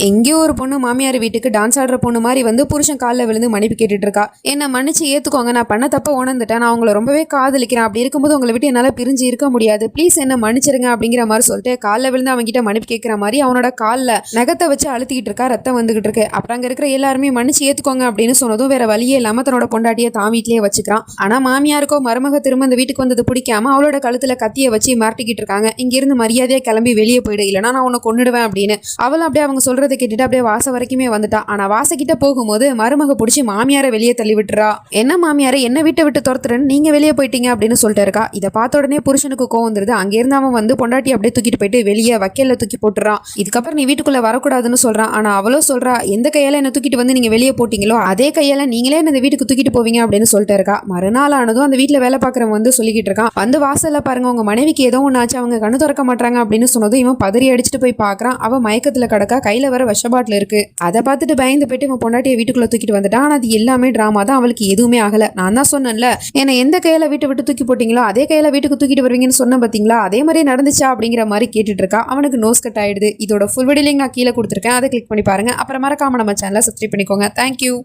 எங்கேயோ ஒரு பொண்ணு மாமியார் வீட்டுக்கு டான்ஸ் ஆடுற பொண்ணு மாதிரி வந்து புருஷன் காலில் விழுந்து மன்னிப்பு கேட்டுட்டு இருக்கா. என்ன மன்னிச்சு ஏத்துக்கோங்க, நான் பண்ண தப்ப உணர்ந்துட்டேன், நான் உங்களை ரொம்பவே காதலிக்கிறேன், அப்படி இருக்கும்போது உங்களை விட்டு என்னால் பிரிஞ்சு இருக்க முடியாது, ப்ளீஸ் என்ன மன்னிச்சிருங்க அப்படிங்கிற மாதிரி சொல்லிட்டு காலில் விழுந்து அவங்க கிட்ட மன்னிப்பு கேட்கிற மாதிரி அவனோட காலில் நகத்தை வச்சு அழுத்திக்கிட்டு இருக்கா. ரத்தம் வந்துகிட்டு இருக்கு. அப்புறம் அங்கே இருக்கிற எல்லாருமே மன்னிச்சு ஏத்துக்கோங்க அப்படின்னு சொன்னதும் வேற வழியே இல்லாம தன்னோட பொண்டாட்டியை தான் வீட்லயே வச்சுக்கிறான். ஆனா மாமியாருக்கோ மருமக திரும்ப இந்த வீட்டுக்கு வந்தது பிடிக்காம அவளோட கழுத்துல கத்தியை வச்சு மிரட்டிக்கிட்டு இருக்காங்க. இங்கிருந்து மரியாதையா கிளம்பி வெளியே போயிடு, இல்லைன்னா நான் உன்னை கொன்னுடுவேன் அப்படின்னு. அவளும் அப்படியே அவங்க சொல்றதை கேட்டுட்டு அப்படியே வாச வரைக்குமே வந்துட்டா. ஆனா வாசகிட்ட போகும்போது மருமக பிடிச்சி மாமியாரை வெளியே தள்ளி விட்டுறா. என்ன மாமியாரை என்ன வீட்டை விட்டு துரத்துறேன்னு நீங்க வெளியே போயிட்டீங்க அப்படின்னு சொல்லிட்டு இருக்கா. இதை பார்த்த உடனே புருஷனுக்கு கோவம் வந்துருது. அங்கிருந்து அவன் வந்து பொண்டாட்டி அப்படியே தூக்கிட்டு போயிட்டு வெளியே வக்கேல்ல தூக்கி போட்டுறான். இதுக்கப்புறம் நீ வீட்டுக்குள்ள வரக்கூடாதுன்னு சொல்றான். ஆனா அவளோ சொல்றா, எந்த கையால என்ன தூக்கிட்டு வந்து நீங்க வெளியே போட்டீங்களோ அதே கையால நீங்களே இந்த வீட்டுக்கு தூக்கிட்டு போவீங்க அப்படின்னு சொல்லிட்டு இருக்கா. மறுநாள் ஆனதும் அந்த வீட்டுல வேலை பார்க்கறவன் வந்து சொல்லிக்கிட்டு இருக்கான், வந்து வாசல்ல பாருங்க உங்க மனைவிக்கு ஏதோ ஒன்று ஆச்சு, அவங்க கண்ணு திறக்க மாட்டாங்க அப்படின்னு சொன்னதும் இவன் பதறி அடிச்சுட்டு போய் பாக்குறான். அவன் மயக்கத்துல கிடக்கா, கையில வர விஷபாட்டில் இருக்கு. அதை பார்த்துட்டு பயந்து போயிட்டு இவன் பொண்டாட்டியை வீட்டுக்குள்ள தூக்கிட்டு வந்துட்டான். ஆனால் அது எல்லாமே டிராமா தான், அவளுக்கு எதுவுமே ஆகல. நான் தான் சொன்னேன்ல, என்னை எந்த கையில வீட்டை விட்டு தூக்கி போட்டீங்களோ அதே கையில வீட்டுக்கு தூக்கிட்டு வருவீங்கன்னு சொன்ன பார்த்தீங்களா, அதே மாதிரி நடந்துச்சா அப்படிங்கிற மாதிரி கேட்டுட்டு இருக்கா. அவனுக்கு நோஸ் கட் ஆயிடுது. இதோட ஃபுல் வீடியோ லிங்க் நான் கீழே கொடுத்துருக்கேன், அதை கிளிக் பண்ணி பாருங்க. அப்புறம் மறக்காம நம்ம சேனலை சப்ஸ்கிரைப் பண்ணிக்கோங்க. தேங்க்யூ.